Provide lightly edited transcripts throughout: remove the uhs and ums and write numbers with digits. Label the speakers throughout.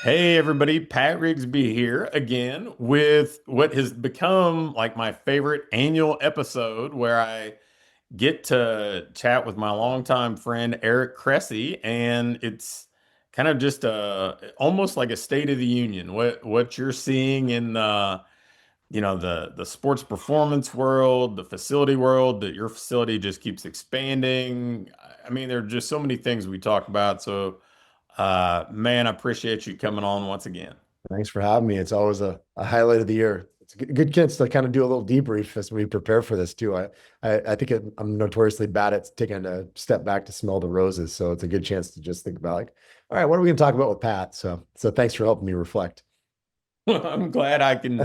Speaker 1: Hey everybody, Pat Rigsby here again with what has become like my favorite annual episode where I get to chat with my longtime friend Eric Cressey, and it's kind of just almost like a state of the union. What you're seeing in the sports performance world, the facility world, that your facility just keeps expanding. I mean, there are just so many things we talk about. So man, I appreciate you coming on once again.
Speaker 2: Thanks for having me. It's always a highlight of the year. It's a good chance to kind of do a little debrief as we prepare for this too. I think I'm notoriously bad at taking a step back to smell the roses, so it's a good chance to just think about like, all right, what are we going to talk about with Pat? So thanks for helping me reflect.
Speaker 1: I'm glad I can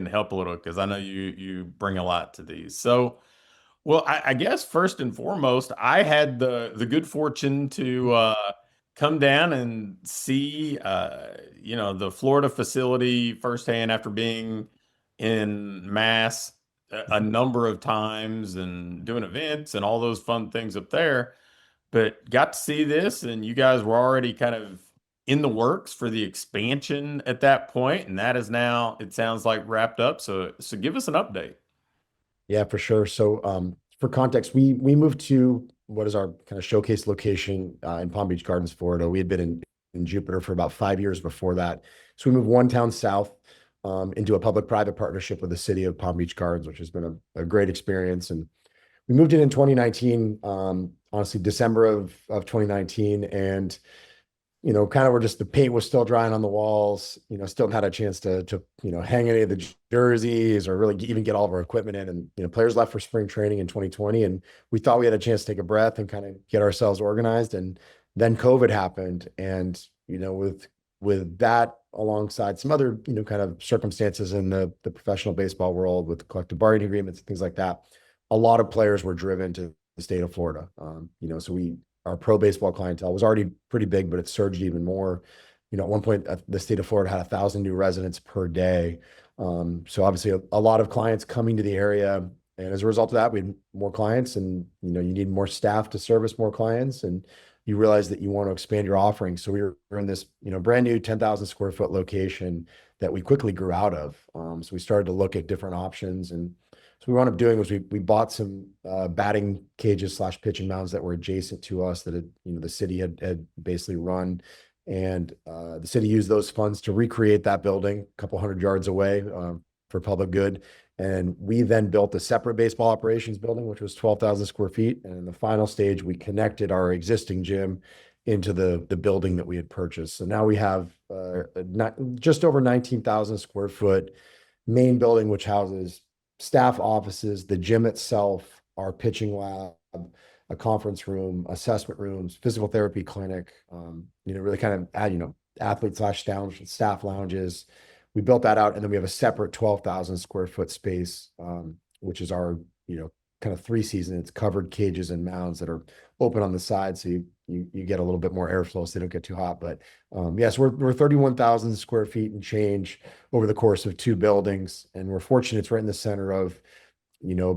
Speaker 1: help a little because I know you bring a lot to these. So, well, I guess first and foremost, I had the good fortune to come down and see the Florida facility firsthand after being in Mass a number of times and doing events and all those fun things up there. But got to see this, and you guys were already kind of in the works for the expansion at that point, and that is now, it sounds like, wrapped up. So give us an update.
Speaker 2: Yeah, for sure. So for context, we moved to what is our kind of showcase location in Palm Beach Gardens, Florida. We had been in Jupiter for about 5 years before that. So we moved one town south into a public-private partnership with the city of Palm Beach Gardens, which has been a great experience. And we moved in 2019, honestly, December of 2019, and kind of were just the paint was still drying on the walls. Still hadn't had a chance to hang any of the jerseys or really even get all of our equipment in. And players left for spring training in 2020, and we thought we had a chance to take a breath and kind of get ourselves organized. And then COVID happened, and with that alongside some other kind of circumstances in the professional baseball world with collective bargaining agreements and things like that, a lot of players were driven to the state of Florida. So our pro baseball clientele was already pretty big, but it surged even more. At one point, the state of Florida had 1,000 new residents per day. So obviously, a lot of clients coming to the area, and as a result of that, we had more clients, and you need more staff to service more clients, and you realize that you want to expand your offering. So we were in this brand new 10,000 square foot location that we quickly grew out of. So we started to look at different options, and so we wound up doing was we bought some batting cages slash pitching mounds that were adjacent to us that the city had basically run, and the city used those funds to recreate that building a couple hundred yards away for public good. And we then built a separate baseball operations building, which was 12,000 square feet. And in the final stage, we connected our existing gym into the building that we had purchased. So now we have just over 19,000 square foot main building, which houses staff offices, the gym itself, our pitching lab, a conference room, assessment rooms, physical therapy clinic, really kind of add, athlete slash staff lounges. We built that out. And then we have a separate 12,000 square foot space, which is our, kind of three season. It's covered cages and mounds that are open on the side. So you get a little bit more airflow so they don't get too hot. But yes, we're 31,000 square feet and change over the course of two buildings. And we're fortunate it's right in the center of,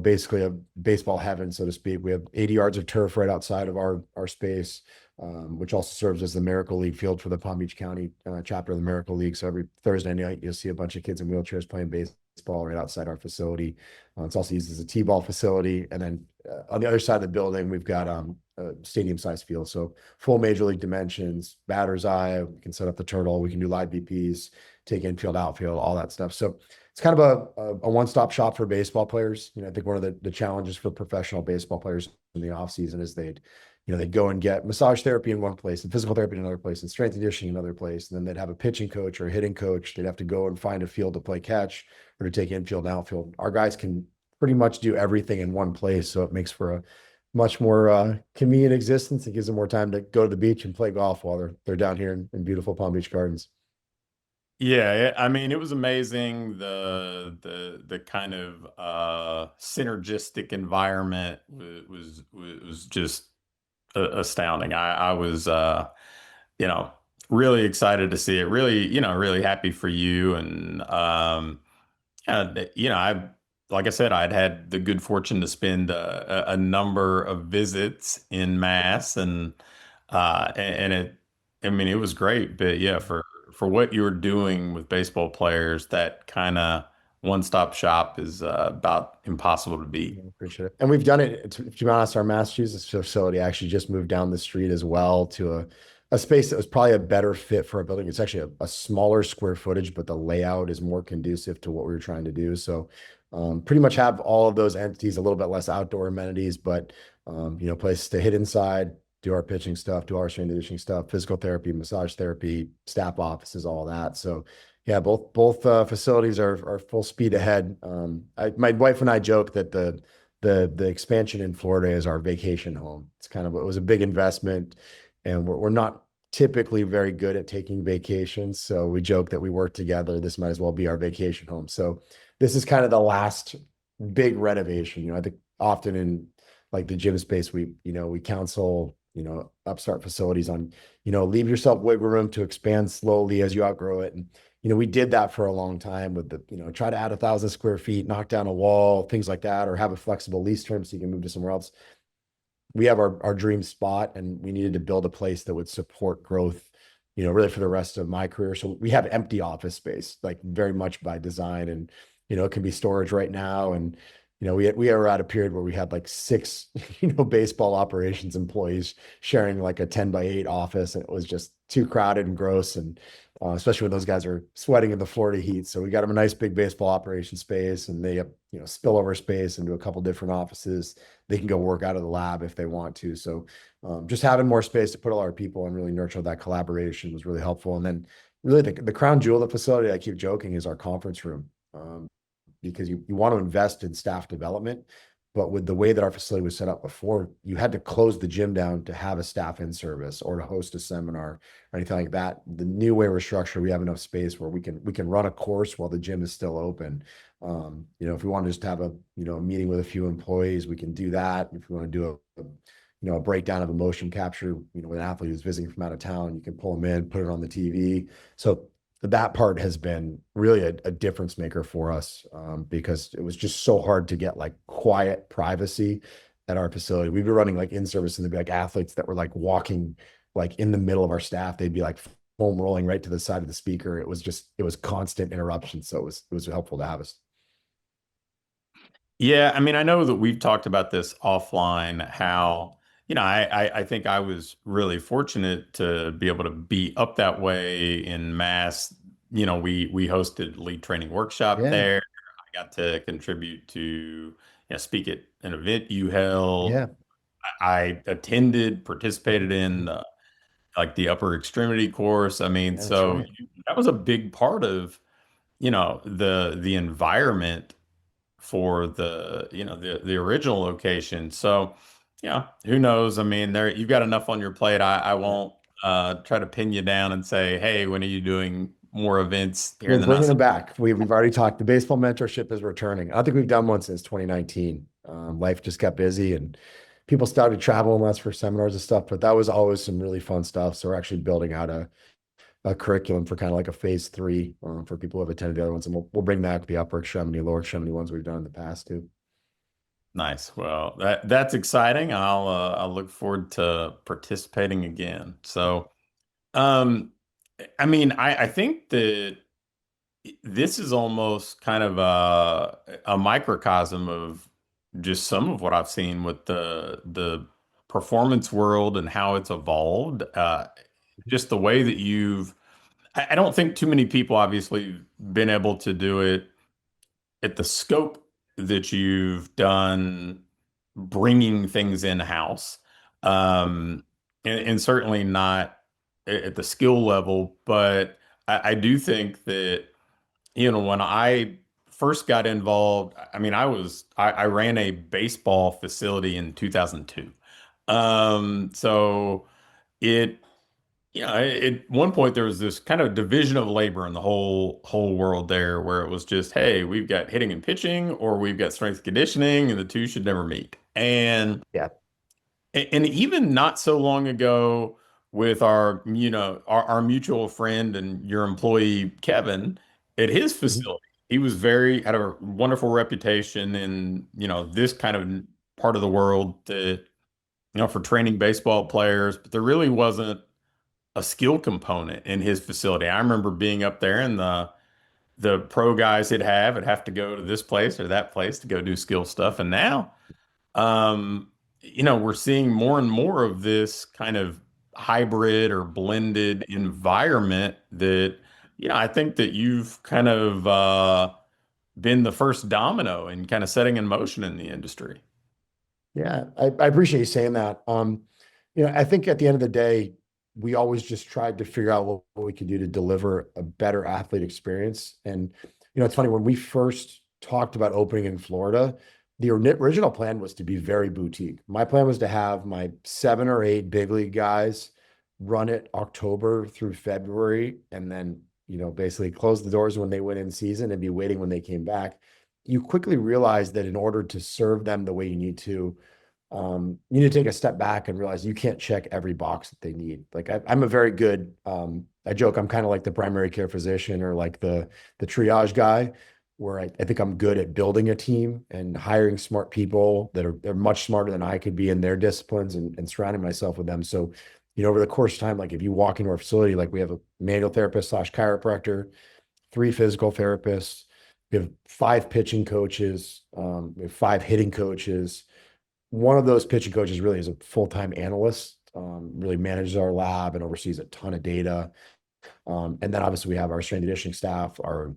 Speaker 2: basically a baseball heaven, so to speak. We have 80 yards of turf right outside of our space, which also serves as the Miracle League field for the Palm Beach County chapter of the Miracle League. So every Thursday night, you'll see a bunch of kids in wheelchairs playing baseball right outside our facility. It's also used as a T-ball facility. And then on the other side of the building, we've got a stadium-sized field. So full major league dimensions, batter's eye. We can set up the turtle. We can do live BPs, take infield, outfield, all that stuff. So it's kind of a one-stop shop for baseball players. I think one of the challenges for professional baseball players in the off season is they'd go and get massage therapy in one place and physical therapy in another place and strength and conditioning in another place. And then they'd have a pitching coach or a hitting coach. They'd have to go and find a field to play catch or to take infield and outfield. Our guys can pretty much do everything in one place. So it makes for a much more convenient existence. It gives them more time to go to the beach and play golf while they're down here in beautiful Palm Beach Gardens.
Speaker 1: Yeah, I mean, it was amazing the kind of synergistic environment was just astounding. I was you know really excited to see it. Really, really happy for you. And I like I said, I'd had the good fortune to spend a number of visits in Mass, and it I mean, it was great, but yeah,
Speaker 2: Yeah.
Speaker 1: for what you were doing with baseball players, that kind of one-stop shop is about impossible to beat.
Speaker 2: I appreciate it. And we've done it, to be honest, our Massachusetts facility actually just moved down the street as well to a space that was probably a better fit for a building. It's actually a smaller square footage, but the layout is more conducive to what we were trying to do. So pretty much have all of those entities, a little bit less outdoor amenities, but places to hit inside, do our pitching stuff, do our strength and conditioning stuff, physical therapy, massage therapy, staff offices, all that. So yeah, both facilities are full speed ahead. My wife and I joke that the expansion in Florida is our vacation home. It was a big investment, and we're not typically very good at taking vacations. So we joke that we work together. This might as well be our vacation home. So this is kind of the last big renovation. I think often in like the gym space, we counsel, upstart facilities on, leave yourself wiggle room to expand slowly as you outgrow it. And we did that for a long time with try to add 1,000 square feet, knock down a wall, things like that, or have a flexible lease term so you can move to somewhere else. We have our dream spot, and we needed to build a place that would support growth, really for the rest of my career. So we have empty office space, like very much by design, and it can be storage right now. And we were at a period where we had like six, baseball operations employees sharing like a 10 by 8 office, and it was just too crowded and gross. And especially when those guys are sweating in the Florida heat. So we got them a nice big baseball operation space, and they have, spillover space into a couple different offices. They can go work out of the lab if they want to. So just having more space to put all our people and really nurture that collaboration was really helpful. And then really the crown jewel of the facility, I keep joking, is our conference room. Because you want to invest in staff development. But with the way that our facility was set up before, you had to close the gym down to have a staff in service or to host a seminar or anything like that. The new way we're structured, we have enough space where we can run a course while the gym is still open. If we want to just have a meeting with a few employees, we can do that. If we want to do a breakdown of a motion capture, with an athlete who's visiting from out of town, you can pull them in, put it on the TV. So that part has been really a difference maker for us, because it was just so hard to get like quiet privacy at our facility. We'd be running like in service, and there'd be like athletes that were like walking like in the middle of our staff. They'd be like foam rolling right to the side of the speaker. It was constant interruption. So it was helpful to have us.
Speaker 1: Yeah, I mean, I know that we've talked about this offline, how, I think I was really fortunate to be able to be up that way in Mass. We hosted lead training workshop
Speaker 2: Yeah.
Speaker 1: there. I got to contribute to, speak at an event you held.
Speaker 2: Yeah.
Speaker 1: I attended, participated in like the upper extremity course. I mean,
Speaker 2: Yeah, that's
Speaker 1: so
Speaker 2: right.
Speaker 1: that was a big part of, the environment for the original location. So, who knows? I mean, you've got enough on your plate. I
Speaker 2: Yeah.
Speaker 1: won't try to pin you down and say, hey, when are you doing more events here
Speaker 2: We're
Speaker 1: in the not
Speaker 2: bringing
Speaker 1: so.
Speaker 2: them back. We've already talked. The baseball mentorship is returning. I don't think we've done one since 2019. Life just got busy, and people started traveling less for seminars and stuff, but that was always some really fun stuff. So we're actually building out a curriculum for kind of like a phase 3, for people who have attended the other ones. And we'll bring back the upper extremity, lower extremity ones we've done in the past too.
Speaker 1: Nice. Well, that's exciting. I'll look forward to participating again. So, um, I mean, I think that this is almost kind of a microcosm of just some of what I've seen with the performance world and how it's evolved. Just the way that I don't think too many people obviously been able to do it at the scope that you've done, bringing things in house, and certainly not at the skill level. But I do think that, when I first got involved, I mean, I ran a baseball facility in 2002. So it, at one point there was this kind of division of labor in the whole world there, where it was just, hey, we've got hitting and pitching, or we've got strength and conditioning, and the two should never meet.
Speaker 2: Yeah.
Speaker 1: And even not so long ago, with our mutual friend and your employee Kevin, at his
Speaker 2: Mhm.
Speaker 1: facility, he was had a wonderful reputation in, this kind of part of the world, that, for training baseball players, but there really wasn't a skill component in his facility. I remember being up there and the pro guys would have to go to this place or that place to go do skill stuff. And now, um, we're seeing more and more of this kind of hybrid or blended environment that, I think that you've kind of been the first domino in kind of setting in motion in the industry.
Speaker 2: Yeah, I appreciate you saying that. I think at the end of the day, we always just tried to figure out what we could do to deliver a better athlete experience. And, it's funny, when we first talked about opening in Florida, the original plan was to be very boutique. My plan was to have my 7 or 8 big league guys run it October through February, and then, basically close the doors when they went in season and be waiting when they came back. You quickly realize that in order to serve them the way you need to take a step back and realize you can't check every box that they need. Like I'm a very good, I joke, I'm kind of like the primary care physician or like the triage guy, where I think I'm good at building a team and hiring smart people that are they're much smarter than I could be in their disciplines, and surrounding myself with them. So, over the course of time, like if you walk into our facility, like we have a manual therapist slash chiropractor, 3 physical therapists, we have 5 pitching coaches, we have 5 hitting coaches. One of those pitching coaches really is a full-time analyst, really manages our lab and oversees a ton of data. And then obviously we have our strength and conditioning staff, our,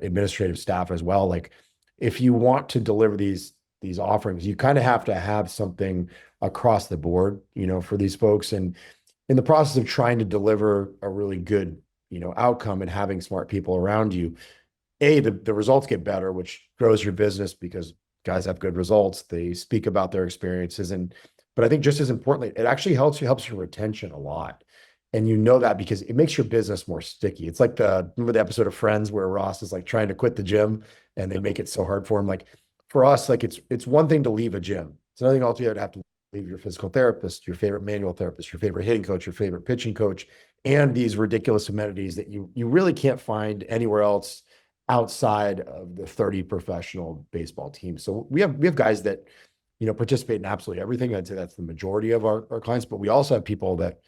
Speaker 2: administrative staff as well. Like if you want to deliver these offerings, you kind of have to have something across the board, for these folks. And in the process of trying to deliver a really good, outcome and having smart people around you, the results get better, which grows your business because guys have good results. They speak about their experiences. But I think just as importantly, it actually helps your retention a lot. And that because it makes your business more sticky. It's like remember the episode of Friends where Ross is like trying to quit the gym and they make it so hard for him. Like for us, like it's one thing to leave a gym. It's another thing altogether to have to leave your physical therapist, your favorite manual therapist, your favorite hitting coach, your favorite pitching coach, and these ridiculous amenities that you really can't find anywhere else outside of the 30 professional baseball teams. So we have guys that, participate in absolutely everything. I'd say that's the majority of our clients, but we also have people that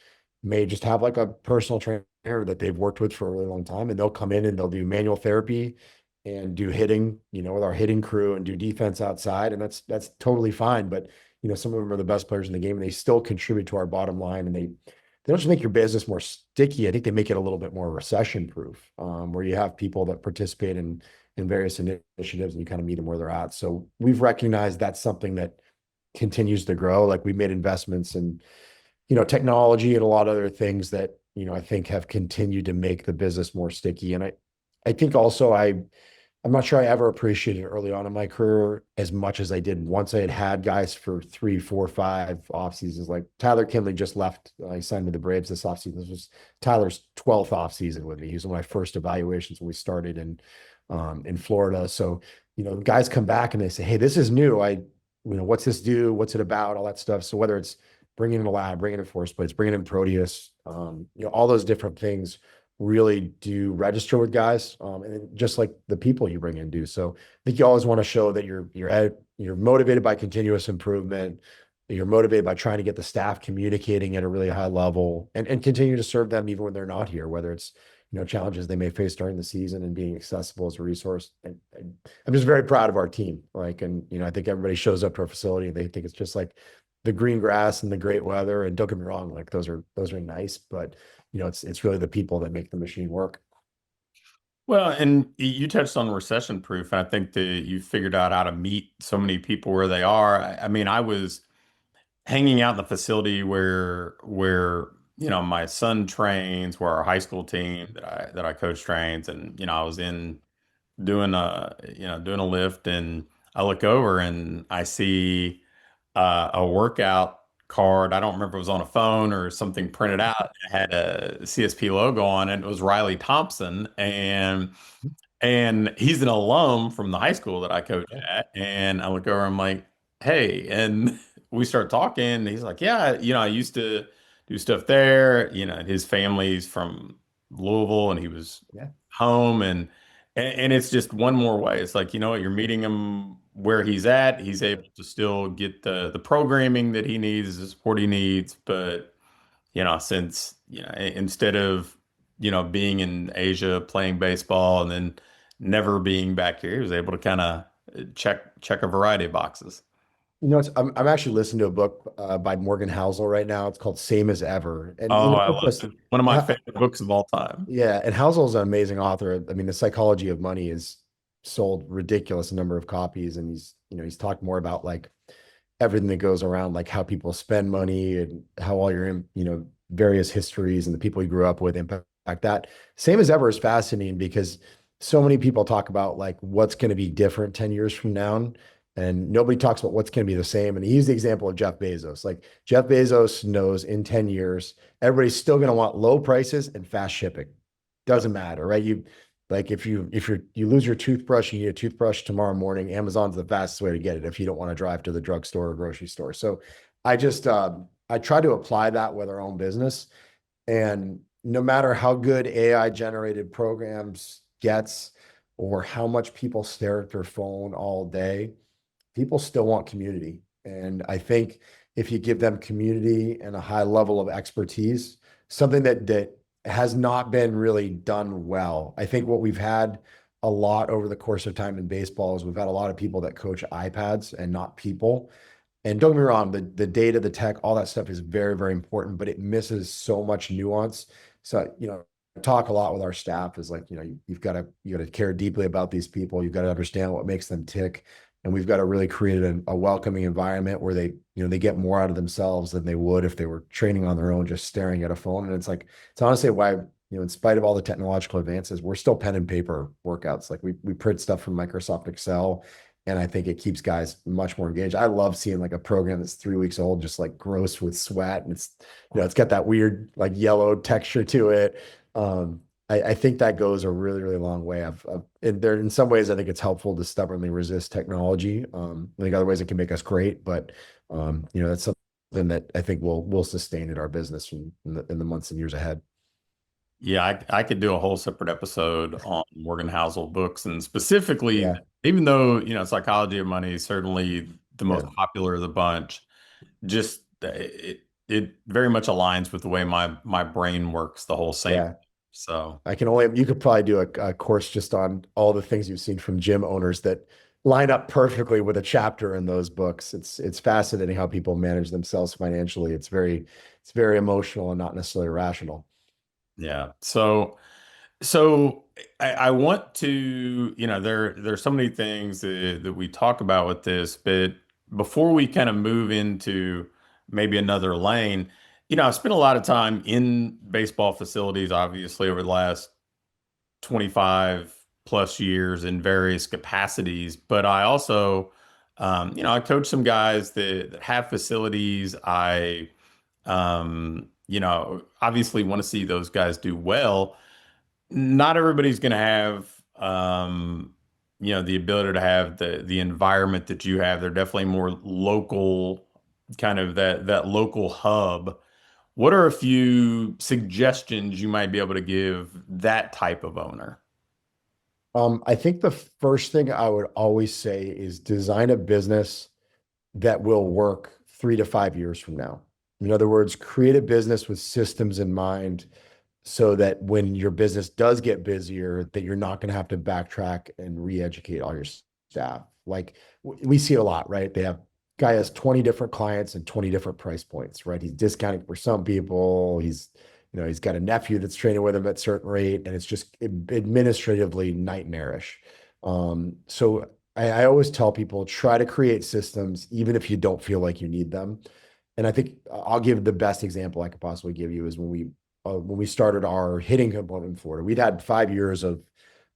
Speaker 2: may just have like a personal trainer that they've worked with for a really long time, and they'll come in and they'll do manual therapy and do hitting, with our hitting crew, and do defense outside. And that's totally fine. But, some of them are the best players in the game and they still contribute to our bottom line, and they don't just make your business more sticky. I think they make it a little bit more recession proof, where you have people that participate in various initiatives and you kind of meet them where they're at. So we've recognized that's something that continues to grow. Like we made investments in, technology and a lot of other things that, I think have continued to make the business more sticky. And I think also I'm not sure I ever appreciated early on in my career as much as I did once I had guys for 3, 4, 5 off seasons. Like Tyler Kinley just left. I signed with the Braves this off season. This was Tyler's 12th off season with me. He was one of my first evaluations when we started in Florida. So, guys come back and they say, "Hey, this is new. What's this do? What's it about? All that stuff." So whether it's bringing in a lab, bringing in force plates, bringing in Proteus, all those different things really do register with guys, and just like the people you bring in do. So I think you always want to show that you're motivated by continuous improvement. You're motivated by trying to get the staff communicating at a really high level, and continue to serve them even when they're not here, whether it's challenges they may face during the season, and being accessible as a resource. And I'm just very proud of our team. I think everybody shows up to our facility and they think it's just like the green grass and the great weather. And don't get me wrong, like those are nice, but it's really the people that make the machine work.
Speaker 1: Well, and you touched on recession proof, and I think that you figured out how to meet so many people where they are. I mean, I was hanging out in the facility where my son trains, where our high school team that I coach trains, and I was in doing a lift, and I look over and I see a workout card. I don't remember if it was on a phone or something printed out. It had a CSP logo on it. It was Riley Thompson, and he's an alum from the high school that I coach at. And I look over, I'm like, "Hey," and we start talking. And he's like, "Yeah, I used to do stuff there. His family's from Louisville, and he was
Speaker 2: Yeah.
Speaker 1: home, and it's just one more way. It's like, what, you're meeting him where he's at. He's able to still get the programming that he needs, the support he needs, but since, instead of, being in Asia playing baseball and then never being back here, he was able to kind of check a variety of boxes.
Speaker 2: I'm actually listening to a book by Morgan Housel right now. It's called Same as Ever. And
Speaker 1: Oh, I
Speaker 2: not
Speaker 1: love
Speaker 2: just
Speaker 1: it. One of my favorite books of all time.
Speaker 2: yeah, and Housel's an amazing author. I mean, The Psychology of Money is sold ridiculous number of copies, and he's talked more about like everything that goes around like how people spend money and how all your various histories and the people you grew up with impact that. Same as Ever is fascinating because so many people talk about like what's going to be different 10 years from now, and nobody talks about what's going to be the same. And he used the example of Jeff Bezos. Like Jeff Bezos knows in 10 years everybody's still going to want low prices and fast shipping. Doesn't matter, right? You like if you lose your toothbrush, you need a toothbrush tomorrow morning. Amazon's the fastest way to get it if you don't want to drive to the drugstore or grocery store. So I try to apply that with our own business. And no matter how good AI generated programs gets or how much people stare at their phone all day, people still want community. And I think if you give them community and a high level of expertise, something that has not been really done well. I think what we've had a lot over the course of time in baseball is we've had a lot of people that coach iPads and not people. And don't get me wrong, the data, the tech, all that stuff is very, very important, but it misses so much nuance. So, I talk a lot with our staff is like, you got to care deeply about these people. You've got to understand what makes them tick. And we've got to really create a welcoming environment where they get more out of themselves than they would if they were training on their own, just staring at a phone. And it's honestly why, in spite of all the technological advances, we're still pen and paper workouts. Like we print stuff from Microsoft Excel. And I think it keeps guys much more engaged. I love seeing like a program that's 3 weeks old, just like gross with sweat. And it's got that weird like yellow texture to it. Um, I think that goes a really, really long way. In some ways, I think it's helpful to stubbornly resist technology. I think other ways it can make us great, but that's something that I think will sustain in our business in the months and years ahead.
Speaker 1: Yeah, I could do a whole separate episode on Morgan Housel books, and specifically,
Speaker 2: Yeah,
Speaker 1: even though, Psychology of Money is certainly the most
Speaker 2: yeah,
Speaker 1: popular of the bunch, just it very much aligns with the way my brain works, the whole same.
Speaker 2: yeah.
Speaker 1: So
Speaker 2: You could probably do a course just on all the things you've seen from gym owners that line up perfectly with a chapter in those books. It's fascinating how people manage themselves financially. It's very emotional and not necessarily rational.
Speaker 1: yeah. So I want to, there's so many things that we talk about with this, but before we kind of move into maybe another lane, I've spent a lot of time in baseball facilities, obviously, over the last 25 plus years in various capacities, but I also, I coach some guys that have facilities. Obviously want to see those guys do well. Not everybody's going to have the ability to have the environment that you have. They're definitely more local, kind of that local hub. What are a few suggestions you might be able to give that type of owner?
Speaker 2: I think the first thing I would always say is design a business that will work 3 to 5 years from now. In other words, create a business with systems in mind so that when your business does get busier, that you're not going to have to backtrack and re-educate all your staff. Like we see it a lot, right? They have guy has 20 different clients and 20 different price points, right? He's discounting for some people. He's got a nephew that's training with him at a certain rate, and it's just administratively nightmarish. So I always tell people try to create systems, even if you don't feel like you need them. And I think I'll give the best example I could possibly give you is when we started our hitting component in Florida. We'd had 5 years of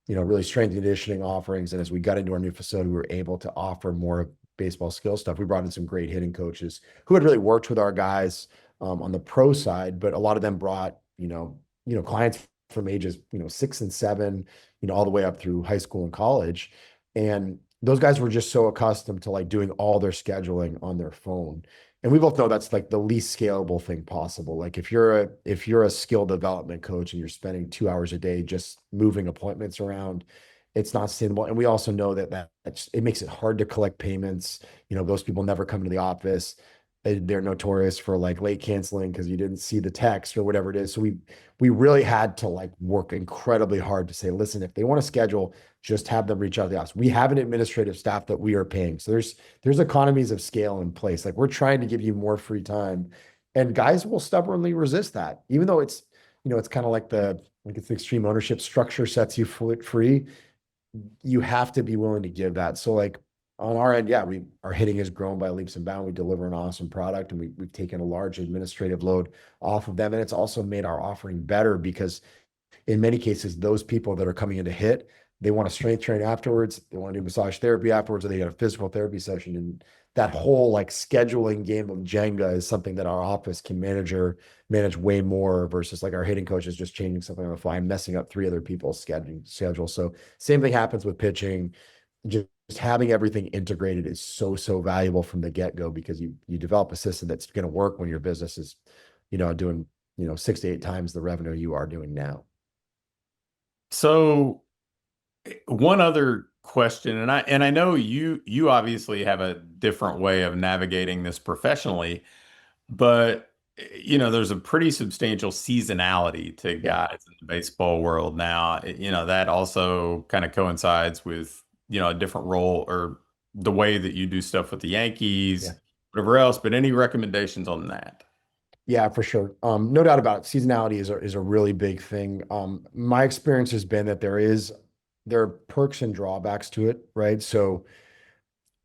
Speaker 2: really strength and conditioning offerings, and as we got into our new facility, we were able to offer more baseball skill stuff. We brought in some great hitting coaches who had really worked with our guys on the pro side, but a lot of them brought clients from ages 6 and 7, all the way up through high school and college, and those guys were just so accustomed to like doing all their scheduling on their phone. And we both know that's like the least scalable thing possible. Like if you're a skill development coach and you're spending 2 hours a day just moving appointments around, it's not sustainable. And we also know that it makes it hard to collect payments. Those people never come to the office. they're notorious for like late canceling because you didn't see the text or whatever it is. So we really had to like work incredibly hard to say, listen, if they want to schedule, just have them reach out to the office. We have an administrative staff that we are paying. So there's economies of scale in place. Like we're trying to give you more free time. And guys will stubbornly resist that, even though it's, it's kind of like it's the extreme ownership structure sets you free. You have to be willing to give that. So like on our end, yeah, our hitting has grown by leaps and bounds. We deliver an awesome product, and we've taken a large administrative load off of them. And it's also made our offering better because in many cases, those people that are coming in to hit, they want to strength train afterwards. They want to do massage therapy afterwards, or they get a physical therapy session. And that whole like scheduling game of Jenga is something that our office can manage way more versus like our hitting coach is just changing something on the fly and messing up three other people's schedule. So same thing happens with pitching. Just having everything integrated is so valuable from the get-go because you develop a system that's going to work when your business is, doing, 6 to 8 times the revenue you are doing now.
Speaker 1: So one other question, and I know you obviously have a different way of navigating this professionally, but there's a pretty substantial seasonality to
Speaker 2: Yeah.
Speaker 1: guys in the baseball world now. That also kind of coincides with, a different role or the way that you do stuff with the
Speaker 2: Yeah.
Speaker 1: Yankees, whatever else. But any recommendations on that?
Speaker 2: Yeah, for sure. No doubt about it. Seasonality is a really big thing. My experience has been that there are perks and drawbacks to it, right? So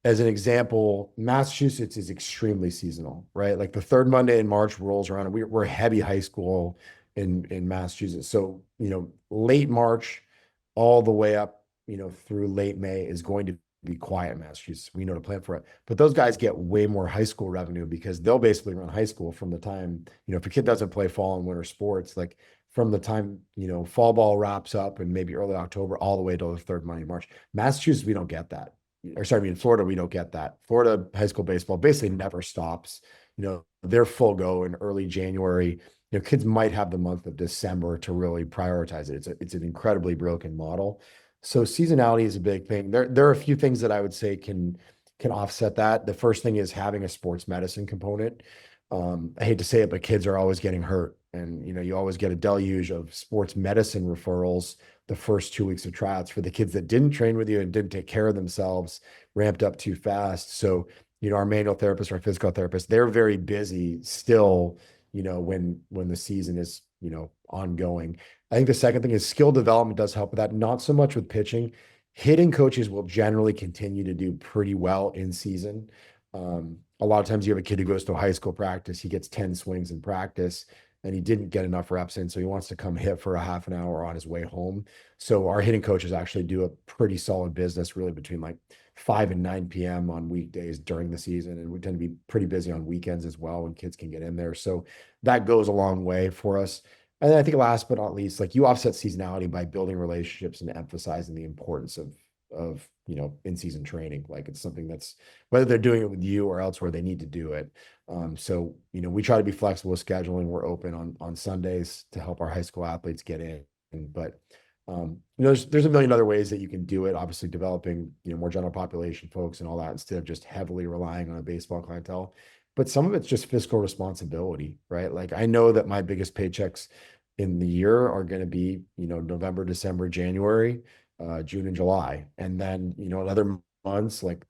Speaker 2: as an example, Massachusetts is extremely seasonal, right? Like the third Monday in March rolls around and we're heavy high school in Massachusetts. So, late March all the way up, through late May is going to be quiet in Massachusetts. We know to plan for it. But those guys get way more high school revenue because they'll basically run high school from the time, if a kid doesn't play fall and winter sports, like from the time, fall ball wraps up and maybe early October all the way to the third Monday in March. Massachusetts, we don't get that. Or sorry, I mean, in Florida, we don't get that. Florida high school baseball basically never stops. They're full go in early January. Kids might have the month of December to really prioritize it. It's an incredibly broken model. So seasonality is a big thing. There are a few things that I would say can offset that. The first thing is having a sports medicine component. I hate to say it, but kids are always getting hurt, and you always get a deluge of sports medicine referrals the first 2 weeks of tryouts for the kids that didn't train with you and didn't take care of themselves, ramped up too fast. So, our manual therapist, our physical therapist, they're very busy still, when the season is, ongoing. I think the second thing is skill development does help with that. Not so much with pitching. Hitting coaches will generally continue to do pretty well in season. A lot of times you have a kid who goes to a high school practice, he gets 10 swings in practice and he didn't get enough reps in. So he wants to come hit for a half an hour on his way home. So our hitting coaches actually do a pretty solid business really between like 5 and 9 p.m. on weekdays during the season. And we tend to be pretty busy on weekends as well when kids can get in there. So that goes a long way for us. And then I think last but not least, like you offset seasonality by building relationships and emphasizing the importance of in-season training. Like it's something that's whether they're doing it with you or elsewhere, they need to do it. So we try to be flexible with scheduling. We're open on Sundays to help our high school athletes get in. But there's a million other ways that you can do it. Obviously, developing more general population folks and all that instead of just heavily relying on a baseball clientele. But some of it's just fiscal responsibility, right? Like I know that my biggest paychecks in the year are going to be November, December, January, June and July. And then, in other months, like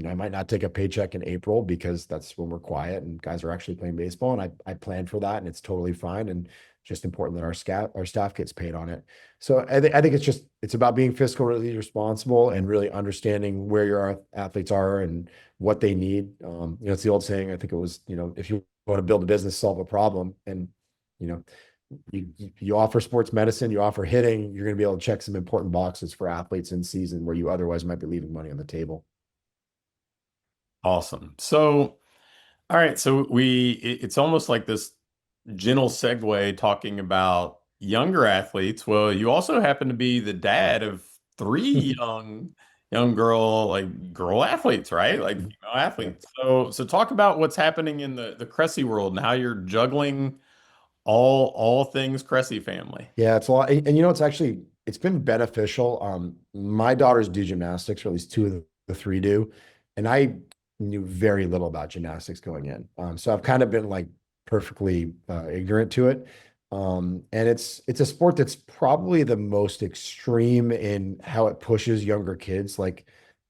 Speaker 2: I might not take a paycheck in April because that's when we're quiet and guys are actually playing baseball. And I plan for that and it's totally fine. And just important that our staff gets paid on it. So I think it's about being fiscally responsible and really understanding where your athletes are and what they need. It's the old saying, I think it was, if you want to build a business, solve a problem. And, you offer sports medicine, you offer hitting, you're going to be able to check some important boxes for athletes in season where you otherwise might be leaving money on the table.
Speaker 1: Awesome. So, all right. So it's almost like this gentle segue talking about younger athletes. Well, you also happen to be the dad of three young girl athletes, right? Like female
Speaker 2: Yeah.
Speaker 1: athletes. So talk about what's happening in the Cressey world and how you're juggling all things Cressey family.
Speaker 2: Yeah, it's a lot. And it's been beneficial. My daughters do gymnastics, or at least two of the three do. And knew very little about gymnastics going in. So I've kind of been like perfectly ignorant to it. And it's a sport that's probably the most extreme in how it pushes younger kids. Like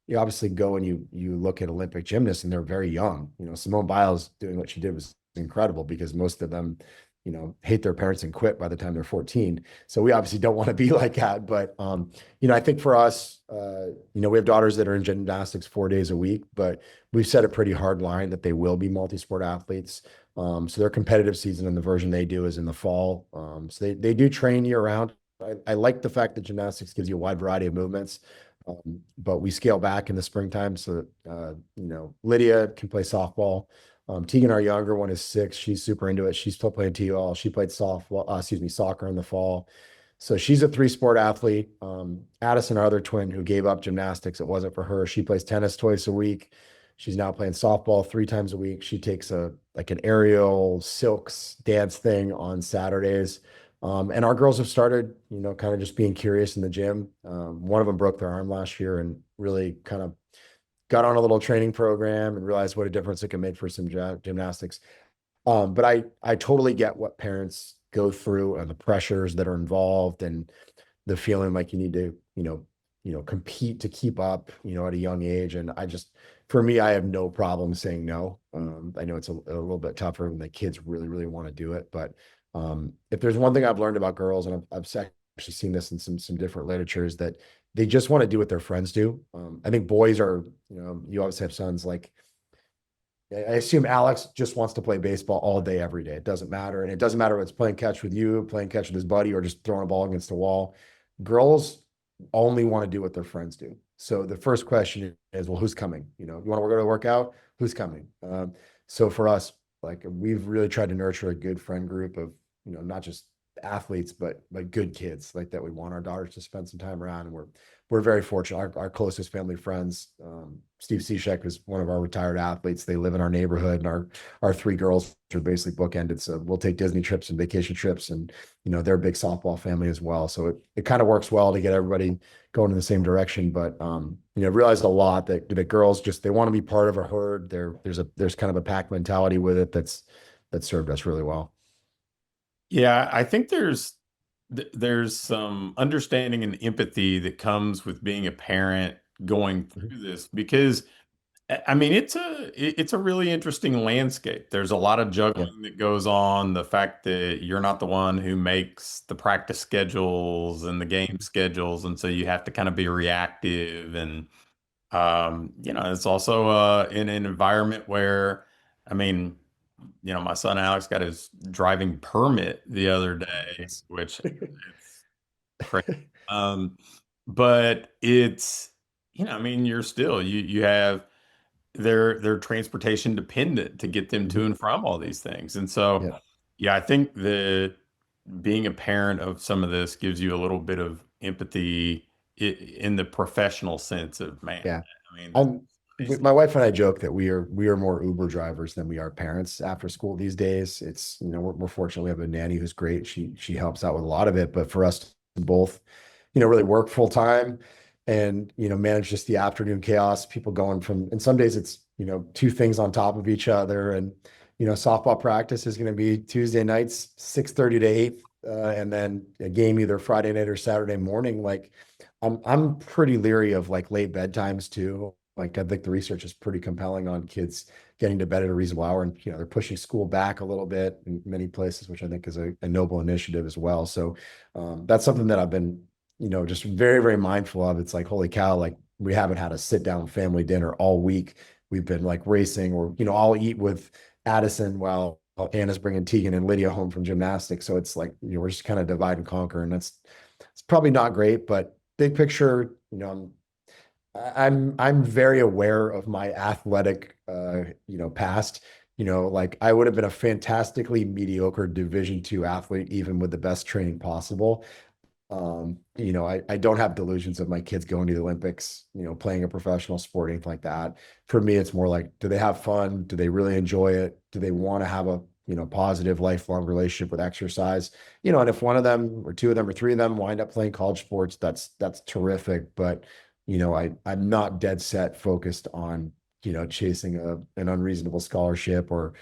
Speaker 2: you obviously go and you look at Olympic gymnasts and they're very young. You know, Simone Biles doing what she did was incredible because most of them, you know, hate their parents and quit by the time they're 14. So we obviously don't want to be like that. But you know, I think for us, you know, we have daughters that are in gymnastics 4 days a week, but we've set a pretty hard line that they will be multi-sport athletes. So their competitive season and the version they do is in the fall. So they do train year round. I like the fact that gymnastics gives you a wide variety of movements, but we scale back in the springtime so that, you know, Lydia can play softball. Tegan, our younger one, is 6. She's super into it. She's still playing TOL. She played soccer in the fall. So she's a 3-sport athlete. Addison, our other twin, who gave up gymnastics, it wasn't for her. She plays tennis twice a week. She's now playing softball 3 times a week. She takes an aerial silks dance thing on Saturdays. And our girls have started, you know, kind of just being curious in the gym. One of them broke their arm last year and really kind of got on a little training program and realized what a difference it can make for some gymnastics. But I totally get what parents go through and the pressures that are involved and the feeling like you need to, compete to keep up, you know, at a young age. And for me, I have no problem saying no. I know it's a little bit tougher when the kids really, really want to do it. But if there's one thing I've learned about girls, and I've actually seen this in some different literature, is that they just want to do what their friends do. I think boys are, you know, you obviously have sons, like I assume Alex just wants to play baseball all day, every day. It doesn't matter. And it doesn't matter if it's playing catch with you, playing catch with his buddy, or just throwing a ball against the wall. Girls only want to do what their friends do. So the first question is, well, who's coming? You know, you want to go to work out? Who's coming? So for us, like we've really tried to nurture a good friend group of, you know, not just athletes, but good kids like that we want our daughters to spend some time around. And we're very fortunate. Our closest family friends, Steve Cishek is one of our retired athletes. They live in our neighborhood, and our 3 girls are basically bookended. So we'll take Disney trips and vacation trips, and you know they're a big softball family as well. So it kind of works well to get everybody going in the same direction. But you know, realized a lot that the girls they want to be part of a herd. There's kind of a pack mentality with it that served us really well.
Speaker 1: Yeah, I think there's some understanding and empathy that comes with being a parent going
Speaker 2: Mhm.
Speaker 1: through this because I mean it's a really interesting landscape. There's a lot of
Speaker 2: Yeah.
Speaker 1: juggling that goes on. The fact that you're not the one who makes the practice schedules and the game schedules, and so you have to kind of be reactive. And you know, it's also in an environment where, I mean, you know, my son Alex got his driving permit the other day,
Speaker 2: Yes.
Speaker 1: which it's crazy. Um, but it's, you know, I mean, you have their transportation dependent to get them to
Speaker 2: Mhm.
Speaker 1: and from all these things. And so,
Speaker 2: Yeah.
Speaker 1: yeah, I think that being a parent of some of this gives you a little bit of empathy in the professional sense of, man,
Speaker 2: Yeah.
Speaker 1: I mean, this is
Speaker 2: I'm
Speaker 1: crazy.
Speaker 2: My wife and I joke that we are more Uber drivers than we are parents after school these days. It's, you know, we're fortunate we have a nanny who's great. She helps out with a lot of it, but for us to both, you know, really work full time and, you know, manage just the afternoon chaos, people going from, and some days it's, you know, 2 things on top of each other. And, you know, softball practice is going to be Tuesday nights, 6:30 to 8, and then a game either Friday night or Saturday morning. Like I'm pretty leery of like late bedtimes too. Like I think the research is pretty compelling on kids getting to bed at a reasonable hour, and you know they're pushing school back a little bit in many places, which I think is a noble initiative as well. So that's something that I've been, you know, just very, very mindful of. It's like, holy cow, like we haven't had a sit down family dinner all week. We've been like racing, or you know, I'll eat with Addison while Anna's bringing Tegan and Lydia home from gymnastics. So it's like, you know, we're just kind of divide and conquer, and it's probably not great, but big picture, you know, I'm very aware of my athletic you know, past. You know, like I would have been a fantastically mediocre Division II athlete, even with the best training possible. You know, I don't have delusions of my kids going to the Olympics, you know, playing a professional sport, anything like that. For me, it's more like, do they have fun? Do they really enjoy it? Do they want to have a, you know, positive lifelong relationship with exercise? You know, and if one of them or 2 of them or 3 of them wind up playing college sports, that's terrific. But, you know, I'm not dead set focused on chasing an unreasonable scholarship or,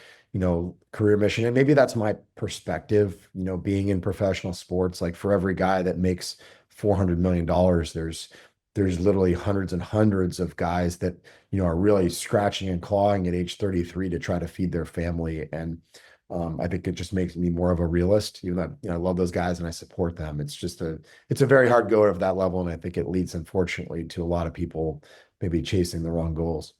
Speaker 2: career mission. And maybe that's my perspective, being in professional sports. Like for every guy that makes $400 million, there's literally hundreds and hundreds of guys that, are really scratching and clawing at age 33 to try to feed their family. And I think it just makes me more of a realist, even though, I love those guys and I support them. It's a very hard go at that level. And I think it leads, unfortunately, to a lot of people maybe chasing the wrong goals.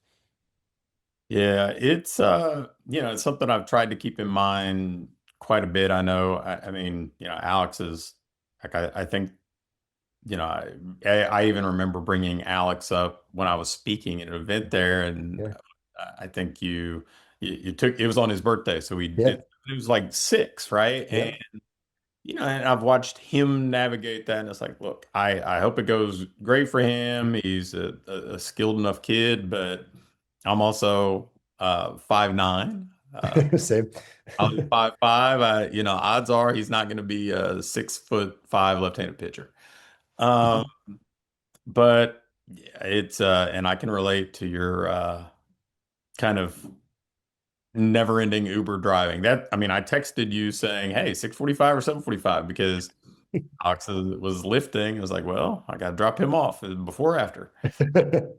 Speaker 1: Yeah, it's something I've tried to keep in mind quite a bit. I know, I mean, Alex is like, I think, I even remember bringing Alex up when I was speaking at an event there, and
Speaker 2: Yeah.
Speaker 1: I think you took it was on his birthday, so
Speaker 2: Yeah.
Speaker 1: it was like six, right?
Speaker 2: Yeah.
Speaker 1: And I've watched him navigate that, and it's like, look, I hope it goes great for him. He's a skilled enough kid, but I'm also 5'9".
Speaker 2: Same.
Speaker 1: I'm 5'5". Odds are he's not going to be a 6'5" left-handed pitcher. Um, but yeah, it's and I can relate to your kind of never-ending Uber driving. That I mean, I texted you saying, "Hey, 6:45 or 7:45," because Alex was lifting. I was like, "Well, I got to drop him off before or after."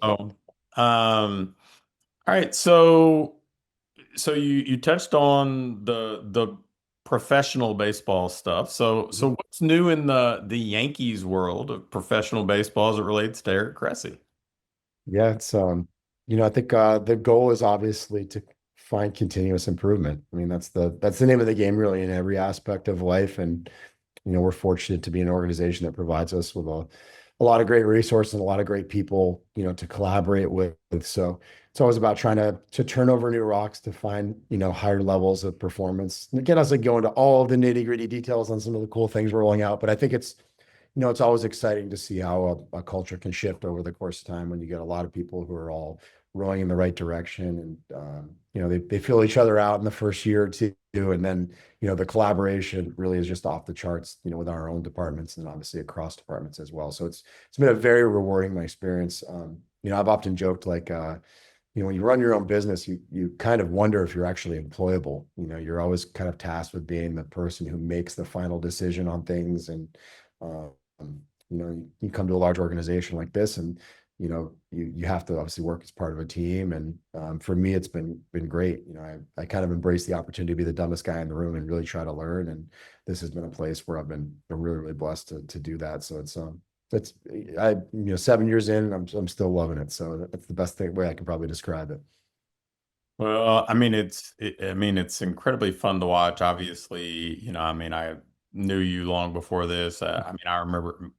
Speaker 1: Oh, all right. So you touched on the professional baseball stuff. So what's new in the Yankees world of professional baseball as it relates to Eric Cressey?
Speaker 2: Yeah, I think the goal is obviously to find continuous improvement. I mean, that's the name of the game really in every aspect of life. And we're fortunate to be an organization that provides us with a lot of great resources and a lot of great people, to collaborate with. So it's always about trying to turn over new rocks to find, higher levels of performance. And again, as I go into all of the nitty-gritty details on some of the cool things we're rolling out, but I think it's always exciting to see how a culture can shift over the course of time when you get a lot of people who are all rowing in the right direction, and they fill each other out in the first year or two, and then the collaboration really is just off the charts, with our own departments and obviously across departments as well. So it's been a very rewarding experience. I've often joked like when you run your own business, you kind of wonder if you're actually employable. You're always kind of tasked with being the person who makes the final decision on things. And um, you come to a large organization like this, and you have to obviously work as part of a team. And for me, it's been great. I kind of embrace the opportunity to be the dumbest guy in the room and really try to learn. And this has been a place where I've been really, really blessed to do that. So it's 7 years in, I'm still loving it. So that's the best way I can probably describe it.
Speaker 1: Well, I mean, it's incredibly fun to watch. Obviously, I mean, I knew you long before this. I mean, I remember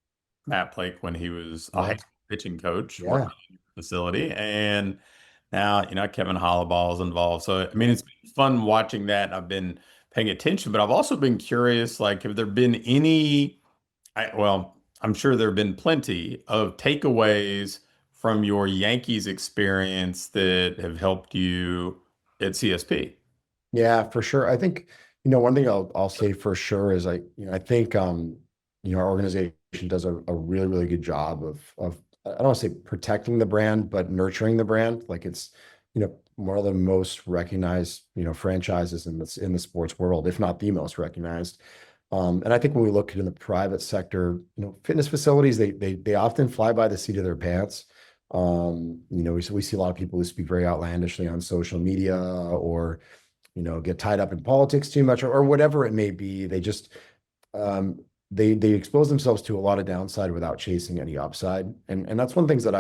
Speaker 1: Matt Blake when he was a high
Speaker 2: Yeah.
Speaker 1: school pitching coach
Speaker 2: Yeah.
Speaker 1: working in your facility, and now, Kevin Hollaball is involved. So, I mean,
Speaker 2: Yeah.
Speaker 1: it's been fun watching that. And I've been paying attention, but I've also been curious, like, have there been any well, I'm sure there have been plenty of takeaways from your Yankees experience that have helped you at CSP.
Speaker 2: Yeah, for sure. I think, one thing I'll say for sure is I think our organization does a really, really good job of I don't want to say protecting the brand, but nurturing the brand. Like it's, one of the most recognized, franchises in the sports world, if not the most recognized. And I think when we look in the private sector, fitness facilities, they often fly by the seat of their pants. We see a lot of people who speak very outlandishly on social media, or get tied up in politics too much, or whatever it may be. They just um, they expose themselves to a lot of downside without chasing any upside. And that's one of the things that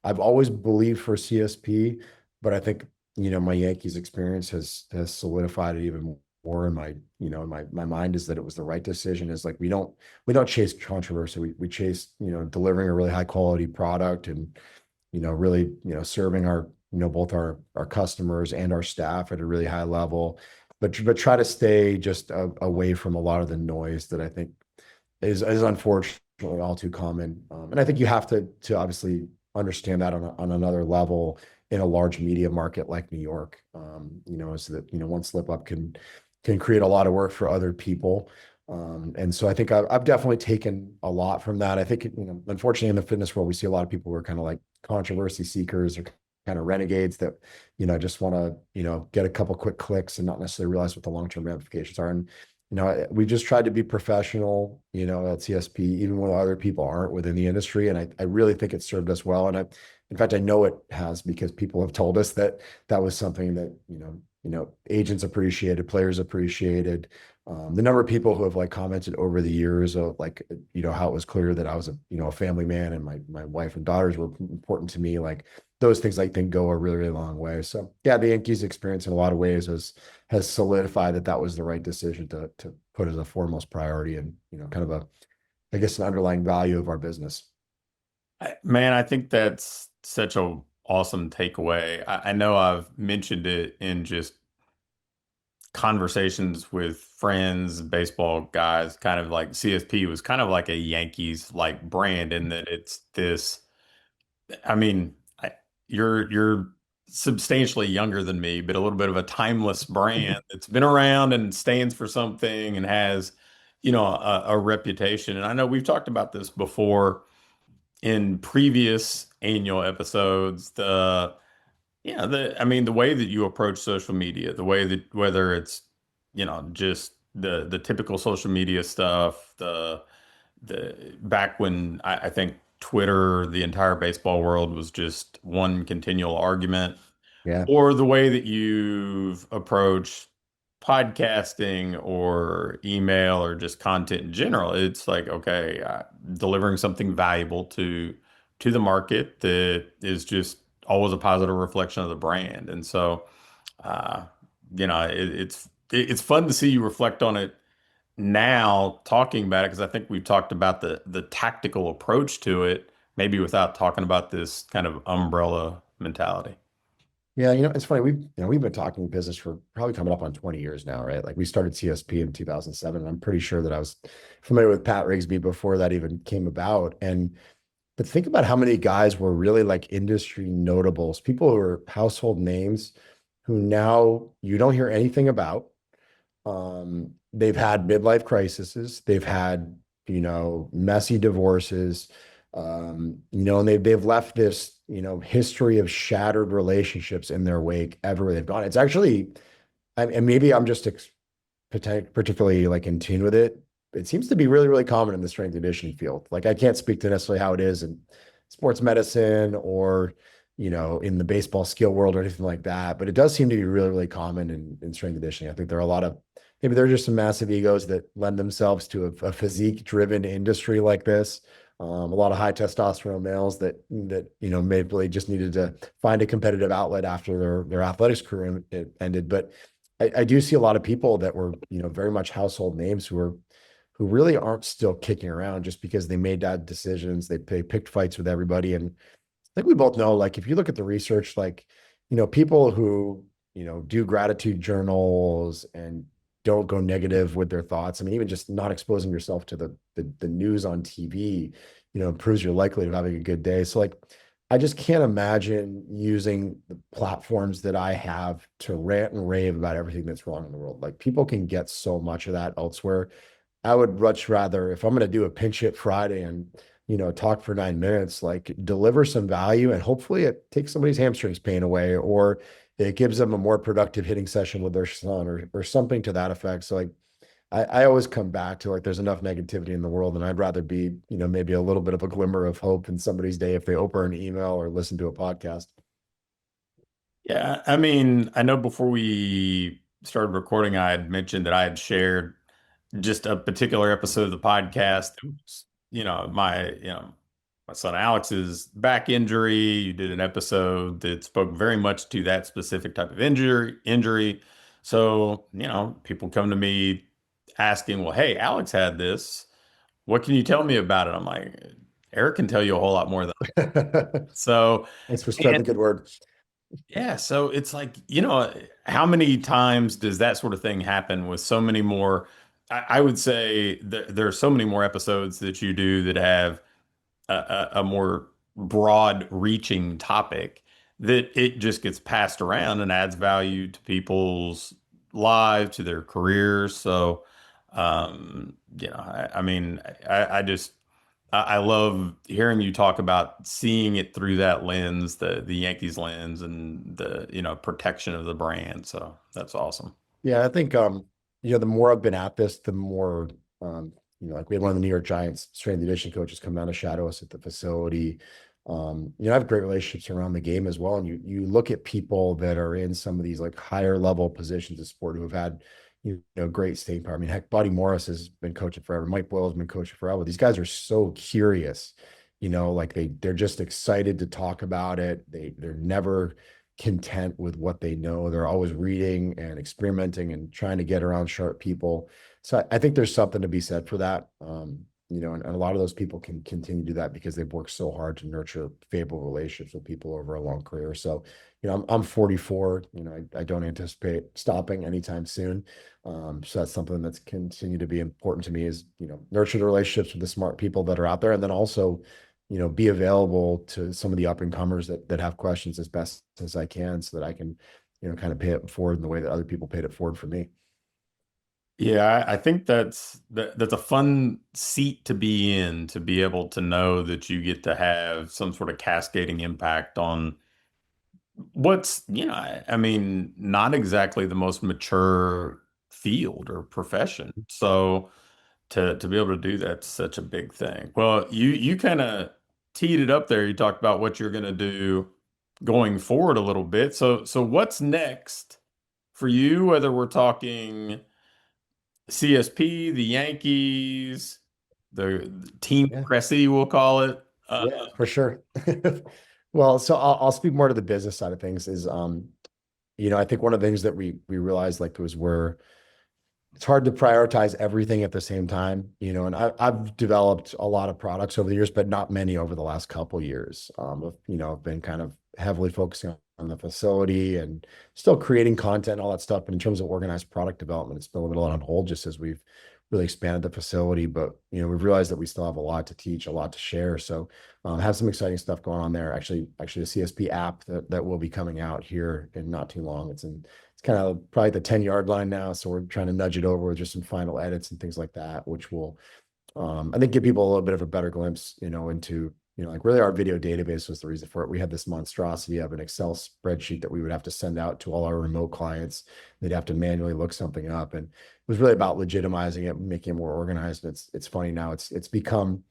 Speaker 2: I've always believed for CSP, but I think my Yankees experience has solidified it even more in my mind, is that it was the right decision. Is like we don't chase controversy. We chase delivering a really high quality product, and really, serving our, both our customers and our staff at a really high level, but try to stay just away from a lot of the noise that I think is unfortunately all too common. And I think you have to obviously understand that on another level in a large media market like New York, is that, one slip up can create a lot of work for other people. And so I think I've definitely taken a lot from that. I think, unfortunately in the fitness world, we see a lot of people who are kind of like controversy seekers, or kind of renegades that, just want to, get a couple quick clicks and not necessarily realize what the long-term ramifications are. And, we just tried to be professional, at CSP, even when other people aren't within the industry. And I really think it served us well. And in fact, I know it has, because people have told us that that was something that, agents appreciated, players appreciated. The number of people who have like commented over the years of like, how it was clear that I was a family man, and my wife and daughters were important to me. Like those things I think go a really, really long way. So yeah, the Yankees experience in a lot of ways has solidified that that was the right decision to put as a foremost priority, and, kind of I guess, an underlying value of our business.
Speaker 1: Man, I think that's such a awesome takeaway. I know I've mentioned it in just conversations with friends, baseball guys, kind of like CSP was kind of like a Yankees like brand in that it's this. I mean, you're substantially younger than me, but a little bit of a timeless brand that's been around and stands for something and has, a reputation. And I know we've talked about this before in previous annual episodes. I mean, the way that you approach social media, the way that whether it's, just the typical social media stuff, the back when I think Twitter, the entire baseball world was just one continual argument,
Speaker 2: Yeah.
Speaker 1: or the way that you've approached podcasting or email or just content in general. It's like, okay, delivering something valuable to the market that is just always a positive reflection of the brand. And so, uh, it's fun to see you reflect on it now, talking about it, because I think we've talked about the tactical approach to it, maybe without talking about this kind of umbrella mentality.
Speaker 2: Yeah, it's funny. We've been talking business for probably coming up on 20 years now, right? Like we started CSP in 2007, and I'm pretty sure that I was familiar with Pat Rigsby before that even came about. But think about how many guys were really like industry notables, people who are household names who now you don't hear anything about. They've had midlife crises, they've had, messy divorces, and they've left this, history of shattered relationships in their wake everywhere they've gone. It's actually, and maybe I'm just particularly like in tune with it. It seems to be really, really common in the strength and conditioning field. Like I can't speak to necessarily how it is in sports medicine or, in the baseball skill world or anything like that, but it does seem to be really, really common in strength and conditioning. I think there are a lot of, maybe there are just some massive egos that lend themselves to a physique driven industry like this. A lot of high testosterone males that maybe just needed to find a competitive outlet after their athletics career ended. But I do see a lot of people that were, very much household names who really aren't still kicking around just because they made bad decisions. They picked fights with everybody. And I think we both know, like, if you look at the research, like, people who, do gratitude journals and don't go negative with their thoughts. I mean, even just not exposing yourself to the news on TV, improves your likelihood of having a good day. So like, I just can't imagine using the platforms that I have to rant and rave about everything that's wrong in the world. Like people can get so much of that elsewhere. I would much rather, if I'm going to do a pinch hit Friday and, talk for 9 minutes, like deliver some value, and hopefully it takes somebody's hamstrings pain away, or it gives them a more productive hitting session with their son, or something to that effect. So like, I always come back to like, there's enough negativity in the world, and I'd rather be, maybe a little bit of a glimmer of hope in somebody's day if they open an email or listen to a podcast.
Speaker 1: Yeah, I mean, I know before we started recording, I had mentioned that I had shared just a particular episode of the podcast. It was, my son Alex's back injury. You did an episode that spoke very much to that specific type of injury. So, people come to me asking, well, hey, Alex had this. What can you tell me about it? I'm like, Eric can tell you a whole lot more than so.
Speaker 2: Thanks for spreading the good word.
Speaker 1: Yeah, so it's like, how many times does that sort of thing happen with so many more? I would say there are so many more episodes that you do that have a more broad reaching topic that it just gets passed around and adds value to people's lives, to their careers. So, I mean, I just I love hearing you talk about seeing it through that lens, the Yankees lens, and the protection of the brand. So that's awesome.
Speaker 2: Yeah, I think the more I've been at this, the more like we had one of the New York Giants strength and conditioning coaches come down to shadow us at the facility. I have great relationships around the game as well. And you look at people that are in some of these like higher level positions of sport who have had great staying power. I mean, heck, Buddy Morris has been coaching forever. Mike Boyle's been coaching forever. These guys are so curious, like they're just excited to talk about it. They're never content with what they know. They're always reading and experimenting and trying to get around sharp people. So I think there's something to be said for that. And a lot of those people can continue to do that because they've worked so hard to nurture favorable relationships with people over a long career. So, I'm 44, I don't anticipate stopping anytime soon. So that's something that's continued to be important to me is, nurture the relationships with the smart people that are out there. And then also, be available to some of the up and comers that have questions as best as I can so that I can, kind of pay it forward in the way that other people paid it forward for me.
Speaker 1: Yeah, I think that's a fun seat to be in, to be able to know that you get to have some sort of cascading impact on what's, I mean, not exactly the most mature field or profession. So to be able to do that's such a big thing. Well, you kind of teed it up there. You talked about what you're going to do going forward a little bit. So what's next for you, whether we're talking CSP, the Yankees, the Team
Speaker 2: Yeah.
Speaker 1: Cressey, we'll call it.
Speaker 2: Yeah, for sure. Well, so I'll speak more to the business side of things is, I think one of the things that we realized like was where it's hard to prioritize everything at the same time, and I've developed a lot of products over the years, but not many over the last couple years. I've been kind of heavily focusing on the facility and still creating content and all that stuff. But in terms of organized product development, it's been a little bit on hold just as we've really expanded the facility. But, we've realized that we still have a lot to teach, a lot to share. So have some exciting stuff going on there. Actually, a CSP app that will be coming out here in not too long. It's kind of probably the 10-yard line now. So we're trying to nudge it over with just some final edits and things like that, which will, I think, give people a little bit of a better glimpse, into, like really our video database was the reason for it. We had this monstrosity of an Excel spreadsheet that we would have to send out to all our remote clients. They'd have to manually look something up. And it was really about legitimizing it, making it more organized. And it's funny now, it's become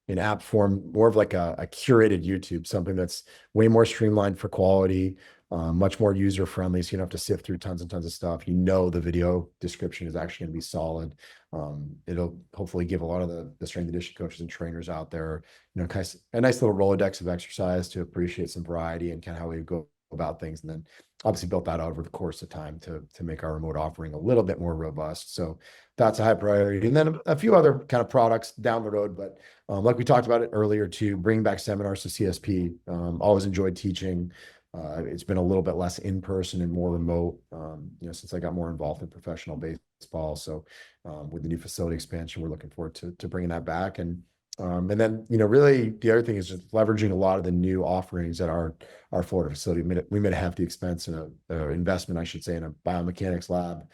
Speaker 2: in app form, more of like a curated YouTube, something that's way more streamlined for quality, much more user friendly. So you don't have to sift through tons and tons of stuff. The video description is actually going to be solid. It'll hopefully give a lot of the strength and conditioning coaches and trainers out there, kind of a nice little Rolodex of exercise to appreciate some variety and kind of how we go about things. And then obviously built that out over the course of time to make our remote offering a little bit more robust. So that's a high priority. And then a few other kind of products down the road, but like we talked about it earlier too, bring back seminars to CSP. Always enjoyed teaching. It's been a little bit less in person and more remote, since I got more involved in professional baseball. So with the new facility expansion, we're looking forward to bringing that back. And then, really the other thing is just leveraging a lot of the new offerings at our Florida facility. We made a hefty expense in a investment, I should say, in a biomechanics lab,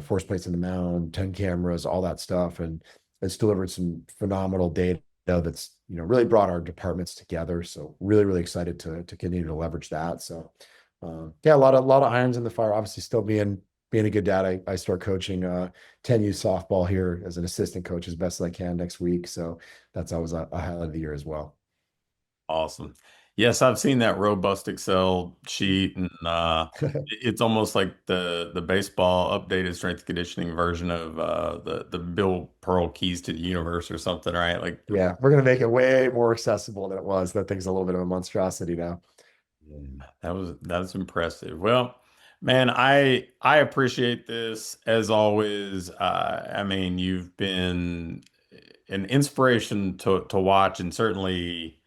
Speaker 2: force plates in the mound, 10 cameras, all that stuff. And it's delivered some phenomenal data that's, really brought our departments together. So really, really excited to continue to leverage that. So yeah, a lot of irons in the fire, obviously still being a good dad. I start coaching 10U softball here as an assistant coach as best as I can next week. So that's always a highlight of the year as well.
Speaker 1: Awesome. Yes, I've seen that robust Excel sheet, and it's almost like the baseball updated strength conditioning version of the Bill Pearl Keys to the Universe or something, right? Like,
Speaker 2: Yeah, we're gonna make it way more accessible than it was. That thing's a little bit of a monstrosity now.
Speaker 1: that was impressive. Well, man, I appreciate this as always. I mean, you've been an inspiration to watch, and certainly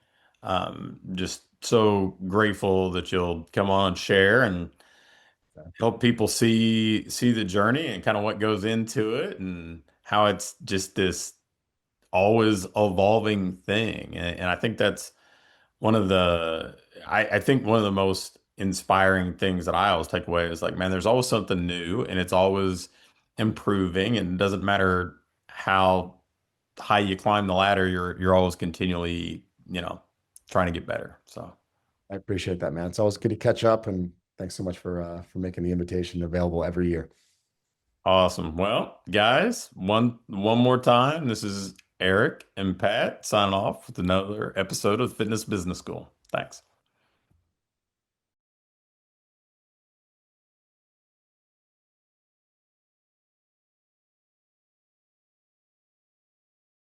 Speaker 1: just so grateful that you'll come on and share and help people see the journey and kind of what goes into it and how it's just this always evolving thing. And I think that's one of the I think one of the most inspiring things that I always take away is like, man, there's always something new and it's always improving, and it doesn't matter how high you climb the ladder, you're always continually, trying to get better. So
Speaker 2: I appreciate that, man. It's always good to catch up, and thanks so much for making the invitation available every year.
Speaker 1: awesome. Well, guys, one more time. This is Eric and Pat signing off with another episode of Fitness Business School. Thanks.